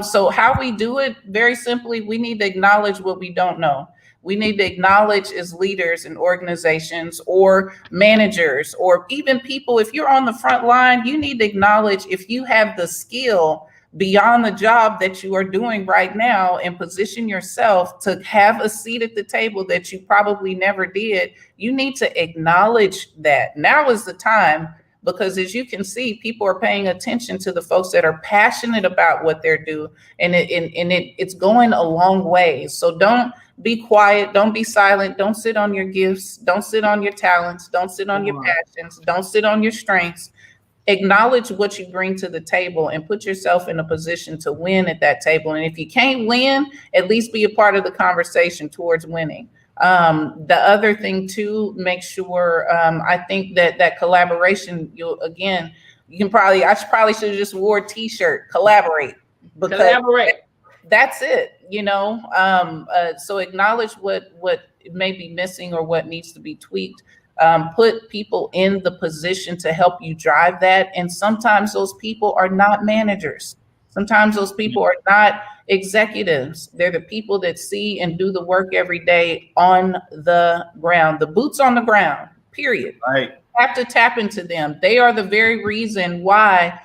So how we do it, very simply, we need to acknowledge what we don't know. We need to acknowledge as leaders in organizations or managers or even people, if you're on the front line, you need to acknowledge if you have the skill beyond the job that you are doing right now and position yourself to have a seat at the table that you probably never did. You need to acknowledge that. Now is the time, because as you can see, people are paying attention to the folks that are passionate about what they're doing, and it's going a long way. So don't be quiet, don't be silent, don't sit on your gifts, don't sit on your talents, don't sit on your passions, don't sit on your strengths. Acknowledge what you bring to the table and put yourself in a position to win at that table. And if you can't win, at least be a part of the conversation towards winning. The other thing too, make sure, I think that collaboration, I probably should have just wore a t-shirt, collaborate. That's it, so acknowledge what may be missing or what needs to be tweaked. Put people in the position to help you drive that. And sometimes those people are not managers. Sometimes those people are not executives. They're the people that see and do the work every day on the ground, the boots on the ground, period. Right. You have to tap into them. They are the very reason why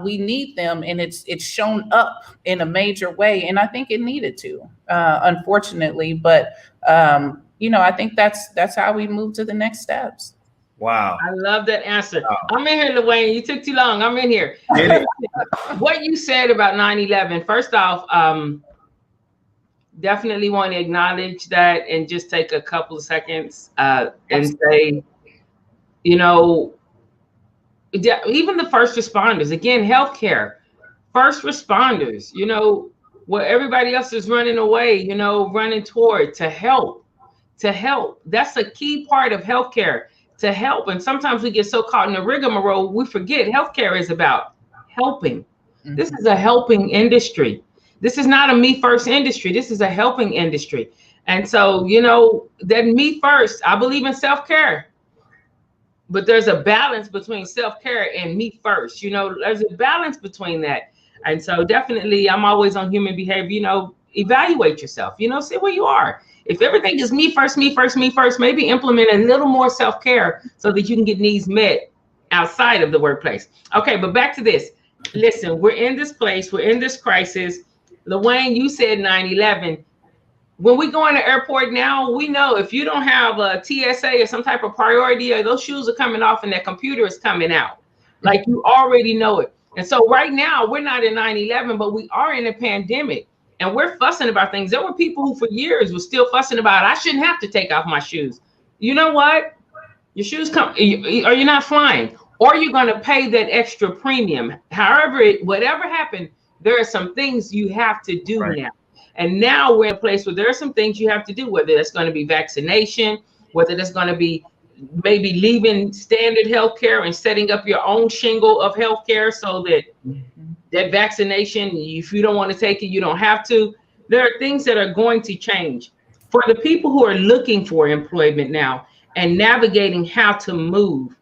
we need them. And it's shown up in a major way. And I think it needed to, unfortunately, but I think that's how we move to the next steps. Wow. I love that answer. Wow. I'm in here, Dwayne. You took too long. I'm in here. What you said about 9/11, first off, definitely want to acknowledge that and just take a couple of seconds and say, you know, even the first responders, again, healthcare, first responders, you know, where everybody else is running away, you know, running toward to help. That's a key part of healthcare, to help. And sometimes we get so caught in the rigmarole, we forget healthcare is about helping. Mm-hmm. This is a helping industry. This is not a me first industry. This is a helping industry. And so, you know, that me first, I believe in self-care, but there's a balance between self-care and me first. You know, there's a balance between that. And so definitely I'm always on human behavior, you know, evaluate yourself, you know, see where you are. If everything is me first, maybe implement a little more self-care so that you can get needs met outside of the workplace. Okay, but back to this. Listen, we're in this place, we're in this crisis. LaWayne, you said 9/11. When we go in the airport now, we know if you don't have a TSA or some type of priority, or those shoes are coming off and that computer is coming out. Like, you already know it. And so right now, we're not in 9/11, but we are in a pandemic. And we're fussing about things. There were people who for years were still fussing about, I shouldn't have to take off my shoes. You know what? Your shoes come, or you're not flying, or you're going to pay that extra premium. However, whatever happened, there are some things you have to do now. And now we're in a place where there are some things you have to do, whether that's going to be vaccination, whether that's going to be maybe leaving standard healthcare and setting up your own shingle of healthcare so that that vaccination, if you don't want to take it, you don't have to. There are things that are going to change. For the people who are looking for employment now and navigating how to move,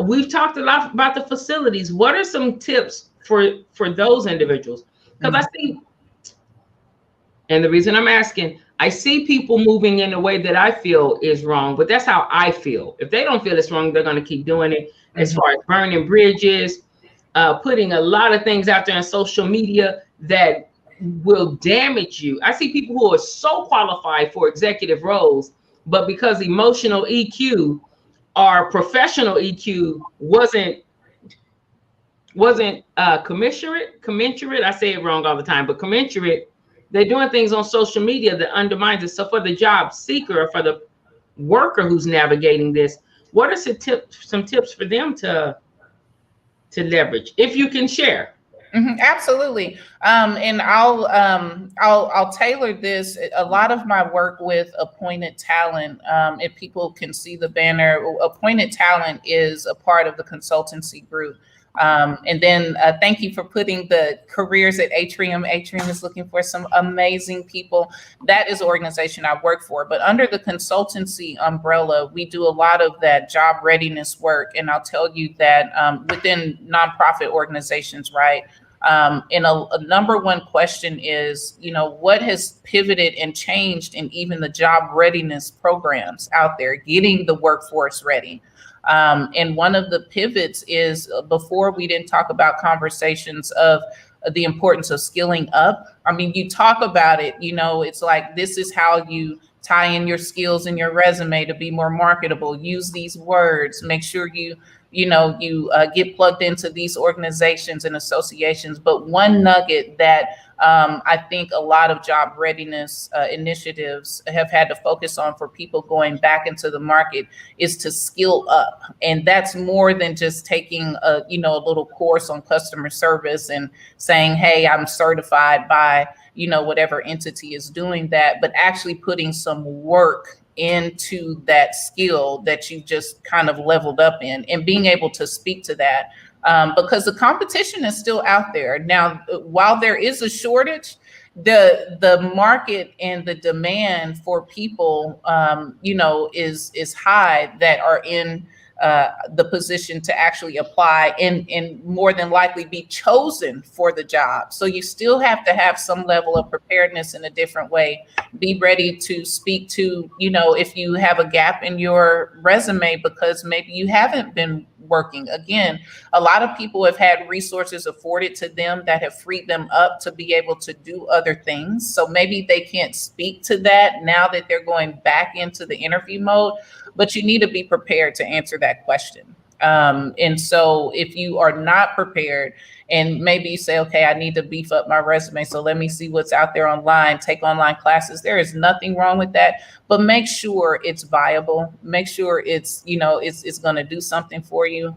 we've talked a lot about the facilities. What are some tips for those individuals? Because I see, and the reason I'm asking, I see people moving in a way that I feel is wrong, but that's how I feel. If they don't feel it's wrong, they're going to keep doing it. As far as burning bridges, putting a lot of things out there on social media that will damage you. I see people who are so qualified for executive roles, but because emotional EQ or professional EQ wasn't commensurate. I say it wrong all the time, but commensurate. They're doing things on social media that undermines it. So for the job seeker or for the worker who's navigating this, what are some tips for them to leverage, if you can share? Absolutely. And I'll tailor this. A lot of my work with appointed talent, if people can see the banner, appointed talent is a part of the consultancy group. And then thank you for putting the careers at Atrium. Atrium is looking for some amazing people. That is the organization I work for. But under the consultancy umbrella, we do a lot of that job readiness work. And I'll tell you that within nonprofit organizations, right? And a number one question is, you know, what has pivoted and changed in even the job readiness programs out there, getting the workforce ready. And one of the pivots is, before we didn't talk about conversations of the importance of skilling up. I mean, you talk about it, you know, it's like, this is how you tie in your skills in your resume to be more marketable. Use these words, make sure you get plugged into these organizations and associations. But one nugget that I think a lot of job readiness initiatives have had to focus on for people going back into the market is to skill up. And that's more than just taking a little course on customer service and saying, hey, I'm certified by, whatever entity is doing that, but actually putting some work into that skill that you just kind of leveled up in and being able to speak to that. Because the competition is still out there. Now, while there is a shortage, the market and the demand for people, is high that are in the position to actually apply and more than likely be chosen for the job. So you still have to have some level of preparedness in a different way. Be ready to speak to, if you have a gap in your resume because maybe you haven't been working. Again, a lot of people have had resources afforded to them that have freed them up to be able to do other things. So maybe they can't speak to that now that they're going back into the interview mode, but you need to be prepared to answer that question. And so if you are not prepared, and maybe you say, okay, I need to beef up my resume, so let me see what's out there online, take online classes. There is nothing wrong with that, but make sure it's viable. Make sure it's, you know, it's going to do something for you.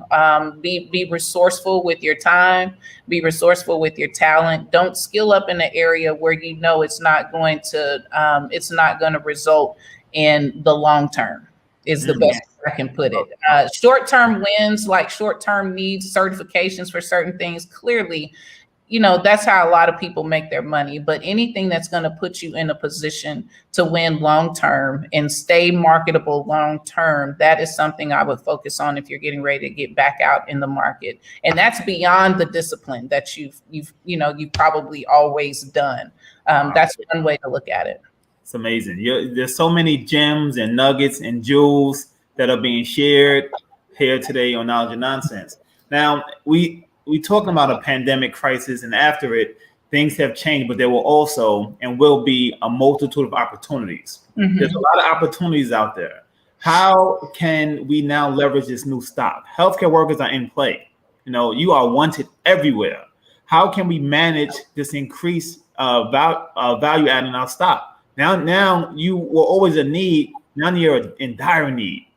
Be resourceful with your time, be resourceful with your talent. Don't skill up in an area where you know it's not going to result in the long term, is the best I can put it. Short-term wins, like short-term needs, certifications for certain things, clearly, you know, that's how a lot of people make their money. But anything that's going to put you in a position to win long-term and stay marketable long-term, that is something I would focus on if you're getting ready to get back out in the market. And that's beyond the discipline that you've probably always done. That's one way to look at it. It's amazing. There's so many gems and nuggets and jewels that are being shared here today on Knowledge and Nonsense. Now, we talking about a pandemic crisis, and after it, things have changed, but there will also and will be a multitude of opportunities. Mm-hmm. There's a lot of opportunities out there. How can we now leverage this new stock? Healthcare workers are in play. You know, you are wanted everywhere. How can we manage this increased value add in our stock? Now you were always a need. Now you're in dire need.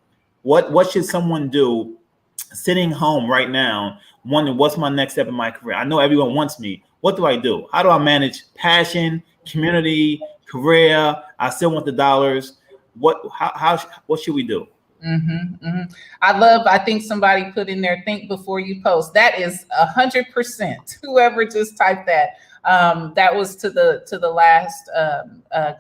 What should someone do sitting home right now, wondering what's my next step in my career? I know everyone wants me. What do I do? How do I manage passion, community, career? I still want the dollars. What should we do? Mm-hmm, mm-hmm. I think somebody put in there, think before you post. That is 100%. Whoever just typed that. That was to the last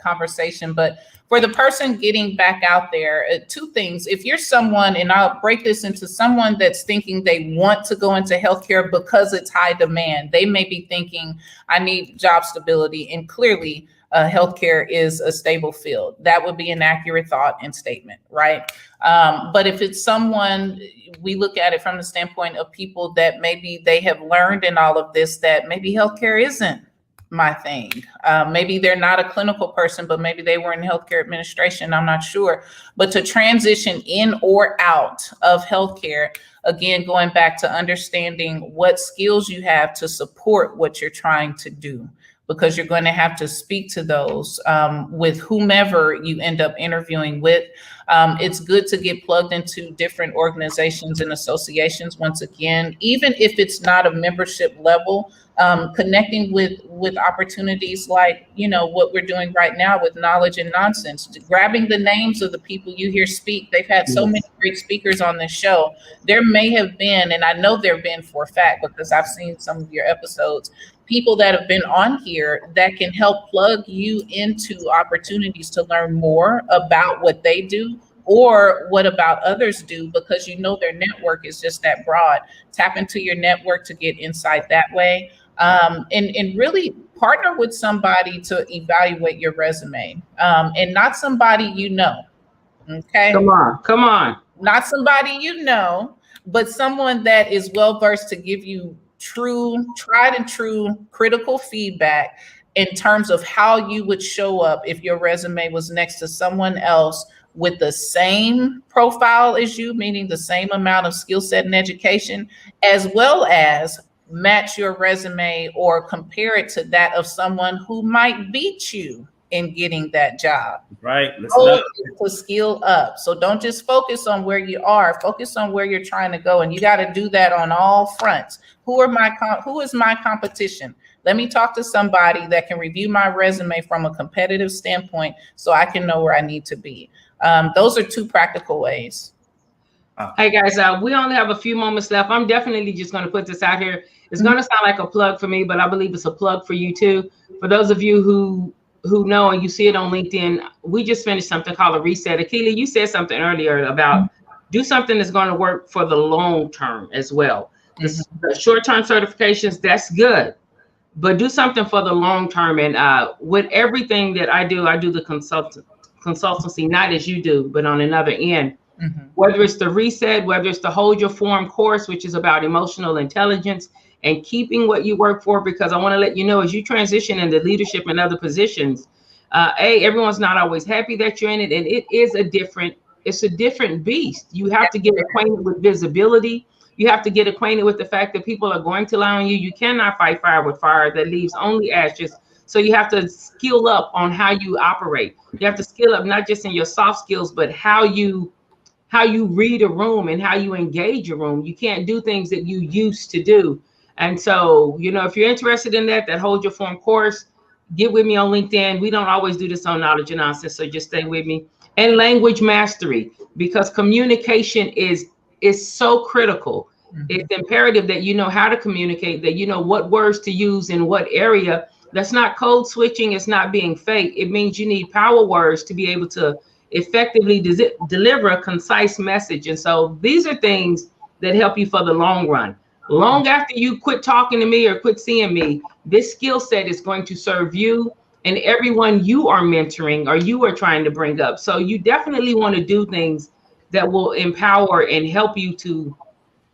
conversation. But for the person getting back out there, two things. If you're someone, and I'll break this into someone that's thinking they want to go into healthcare because it's high demand, they may be thinking, I need job stability. And clearly, healthcare is a stable field. That would be an accurate thought and statement, right? But if it's someone, we look at it from the standpoint of people that maybe they have learned in all of this that maybe healthcare isn't my thing. Maybe they're not a clinical person, but maybe they were in healthcare administration. I'm not sure. But to transition in or out of healthcare, again, going back to understanding what skills you have to support what you're trying to do, because you're going to have to speak to those with whomever you end up interviewing with. It's good to get plugged into different organizations and associations. Once again, even if it's not a membership level, connecting with opportunities like, you know, what we're doing right now with Knowledge and Nonsense, grabbing the names of the people you hear speak. They've had so many great speakers on this show. There may have been, and I know there have been for a fact because I've seen some of your episodes, people that have been on here that can help plug you into opportunities to learn more about what they do or what about others do, because you know their network is just that broad. Tap into your network to get insight that way. And really partner with somebody to evaluate your resume, and not somebody you know. Okay. Come on. Not somebody you know, but someone that is well versed to give you tried and true critical feedback in terms of how you would show up if your resume was next to someone else with the same profile as you, meaning the same amount of skill set and education, as well as match your resume or compare it to that of someone who might beat you in getting that job. Right. To skill up. So don't just focus on where you are, focus on where you're trying to go. And you got to do that on all fronts. Who is my competition? Let me talk to somebody that can review my resume from a competitive standpoint so I can know where I need to be. Those are two practical ways. Hey guys, we only have a few moments left. I'm definitely just going to put this out here. It's going to sound like a plug for me, but I believe it's a plug for you too. For those of you who know and you see it on LinkedIn, we just finished something called a reset. Akila, you said something earlier about do something that's going to work for the long term as well. The short-term certifications, that's good, but do something for the long term. And with everything that I do the consultancy, not as you do, but on another end. Whether it's the reset, whether it's the hold your form course, which is about emotional intelligence and keeping what you work for, because I want to let you know, as you transition into leadership and other positions, everyone's not always happy that you're in it. And it's a different beast. You have to get acquainted with visibility. You have to get acquainted with the fact that people are going to lie on you. You cannot fight fire with fire that leaves only ashes. So you have to skill up on how you operate. You have to skill up not just in your soft skills, but how you read a room and how you engage a room. You can't do things that you used to do. And so, if you're interested in that Hold Your Form course, get with me on LinkedIn. We don't always do this on Knowledge and Nonsense, so just stay with me. And language mastery, because communication is so critical. It's imperative that you know how to communicate, that you know what words to use in what area. That's not code switching. It's not being fake. It means you need power words to be able to effectively deliver a concise message. And so these are things that help you for the long run. Long after you quit talking to me or quit seeing me, this skill set is going to serve you and everyone you are mentoring or you are trying to bring up. So you definitely want to do things that will empower and help you to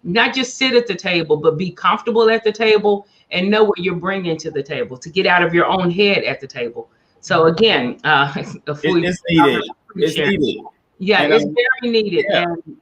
not just sit at the table, but be comfortable at the table and know what you're bringing to the table, to get out of your own head at the table. So again, it's needed. It's needed. Yeah, and it's very needed. Yeah. And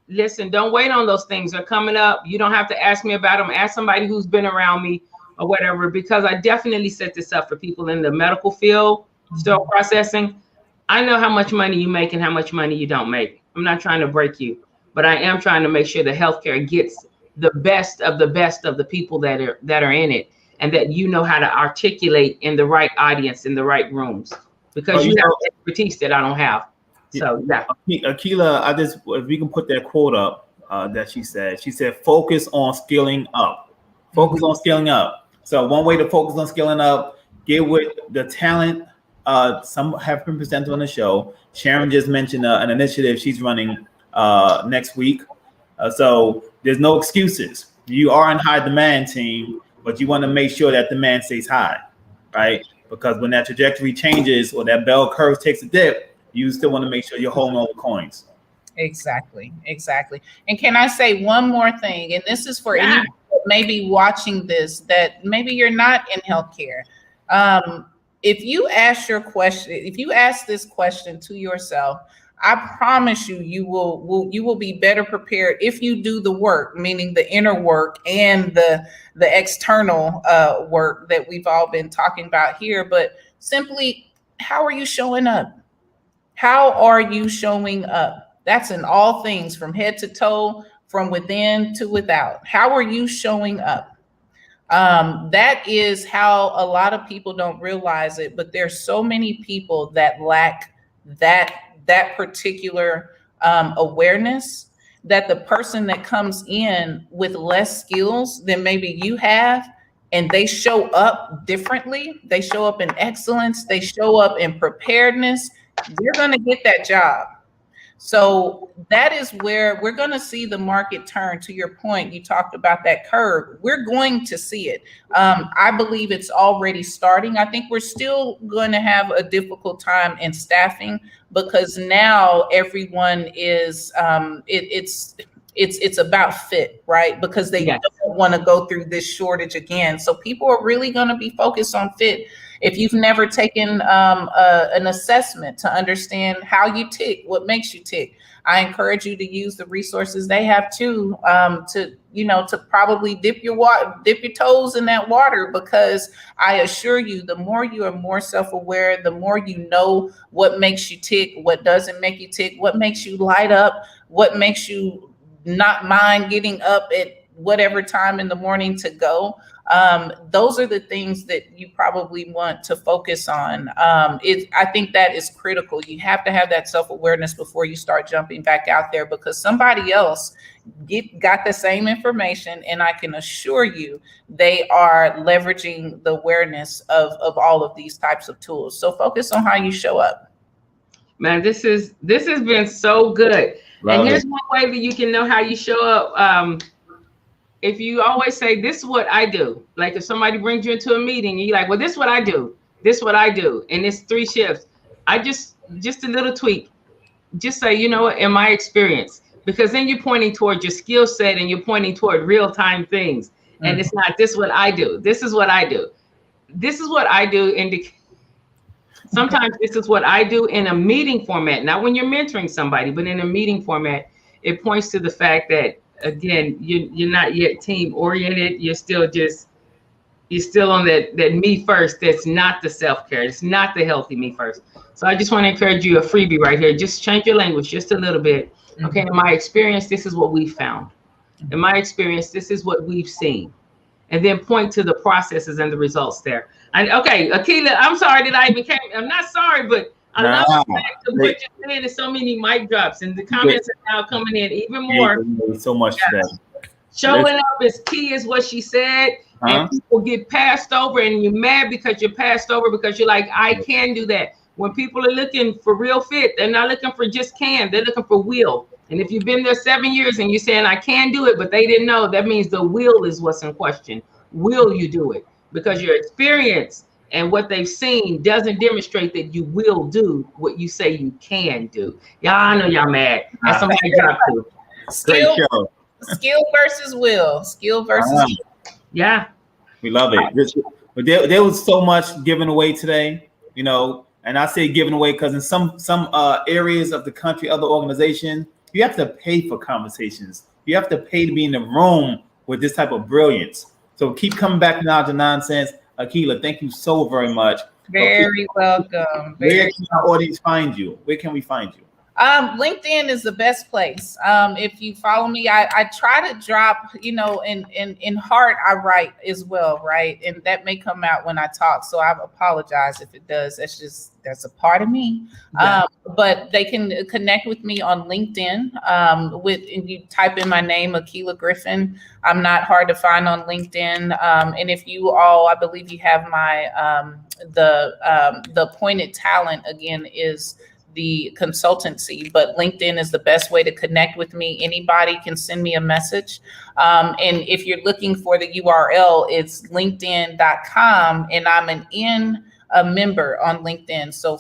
listen, don't wait on those things. They're coming up. You don't have to ask me about them. Ask somebody who's been around me or whatever, because I definitely set this up for people in the medical field, still processing. I know how much money you make and how much money you don't make. I'm not trying to break you, but I am trying to make sure that healthcare gets the best of the people that are in it, and that you know how to articulate in the right audience, in the right rooms, because you have expertise that I don't have. So yeah. Akila, if we can put that quote up that she said, focus on skilling up. Focus on skilling up. So one way to focus on skilling up, get with the talent. Some have been presented on the show. Sharon just mentioned an initiative she's running next week. So there's no excuses. You are in high demand, team, but you want to make sure that demand stays high, right? Because when that trajectory changes or that bell curve takes a dip, you still want to make sure you're holding all the coins. Exactly. And can I say one more thing? And this is for anyone that may be watching this, that maybe you're not in healthcare. If you ask this question to yourself, I promise you will be better prepared if you do the work, meaning the inner work and the external work that we've all been talking about here. But simply, how are you showing up? How are you showing up? That's in all things, from head to toe, from within to without. How are you showing up? That is how a lot of people don't realize it, but there's so many people that lack that particular awareness, that the person that comes in with less skills than maybe you have, and they show up differently, they show up in excellence, they show up in preparedness, you're going to get that job. So that is where we're going to see the market turn. To your point, you talked about that curve. We're going to see it. I believe it's already starting. I think we're still going to have a difficult time in staffing, because now everyone is it's about fit, right? Because they don't want to go through this shortage again. So people are really going to be focused on fit. If you've never taken an assessment to understand how you tick, what makes you tick, I encourage you to use the resources they have too, to probably dip your toes in that water, because I assure you, the more you are more self-aware, the more you know what makes you tick, what doesn't make you tick, what makes you light up, what makes you not mind getting up at whatever time in the morning to go. Those are the things that you probably want to focus on. I think that is critical. You have to have that self-awareness before you start jumping back out there, because somebody else got the same information, and I can assure you they are leveraging the awareness of all of these types of tools. So focus on how you show up. Man, this has been so good. Love and here's it. one way that you can know how you show up. If you always say, this is what I do, like if somebody brings you into a meeting, you're like, well, this is what I do. This is what I do. And it's 3 shifts. I just a little tweak. just say, you know what, in my experience, because then you're pointing toward your skill set and you're pointing toward real-time things. And it's not, this is what I do. This is what I do. This is what I do. Sometimes this is what I do in a meeting format, not when you're mentoring somebody, but in a meeting format. It points to the fact that, again, you're not yet team oriented. You're still on that me first. That's not the self-care. It's not the healthy me first. So I just want to encourage you, a freebie right here. Just change your language just a little bit. Okay, in my experience, this is what we found. In my experience, this is what we've seen. And then point to the processes and the results there. And okay, Akila, I'm sorry that I even came. I'm not sorry, but I love the fact of what you're saying. There's so many mic drops, and the comments are now coming in even more. So much today. Showing up is key, is what she said. And people get passed over, and you're mad because you're passed over because you're like, I can do that. When people are looking for real fit, they're not looking for just can. They're looking for will. And if you've been there 7 years and you're saying I can do it, but they didn't know, that means the will is what's in question. Will you do it? Because your experience and what they've seen doesn't demonstrate that you will do what you say you can do. Y'all, I know y'all mad. That's somebody drop too. Skill versus will. Skill versus will. Yeah. We love it. But there was so much given away today, you know, and I say given away because in some areas of the country, other organizations, you have to pay for conversations. You have to pay to be in the room with this type of brilliance. So keep coming back now to nonsense. Akila, thank you so very much. Very welcome. Where can our audience find you? Where can we find you? LinkedIn is the best place. If you follow me, I try to drop, you know, in heart, I write as well, right? And that may come out when I talk. So I apologize if it does. That's a part of me. Yeah. But they can connect with me on LinkedIn. And you type in my name, Akila Griffin. I'm not hard to find on LinkedIn. And if you all, I believe you have my the appointed talent again is the consultancy, but LinkedIn is the best way to connect with me. Anybody can send me a message. And if you're looking for the URL, it's linkedin.com, and I'm a member on LinkedIn. So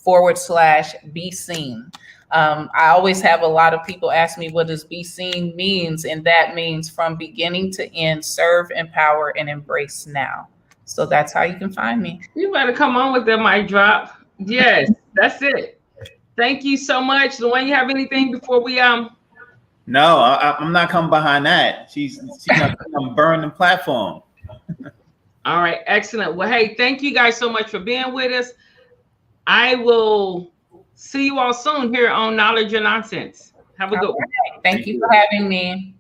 /n/be seen. I always have a lot of people ask me what does be seen means, and that means from beginning to end, serve, empower, and embrace now. So that's how you can find me. You better come on with that mic drop. Yes, that's it. Thank you so much. Luann, you have anything before we No, I'm not coming behind that. She's not gonna burn the platform. All right, excellent. Well, hey, thank you guys so much for being with us. I will see you all soon here on Knowledge or Nonsense. Have a good one. Thank you for having me.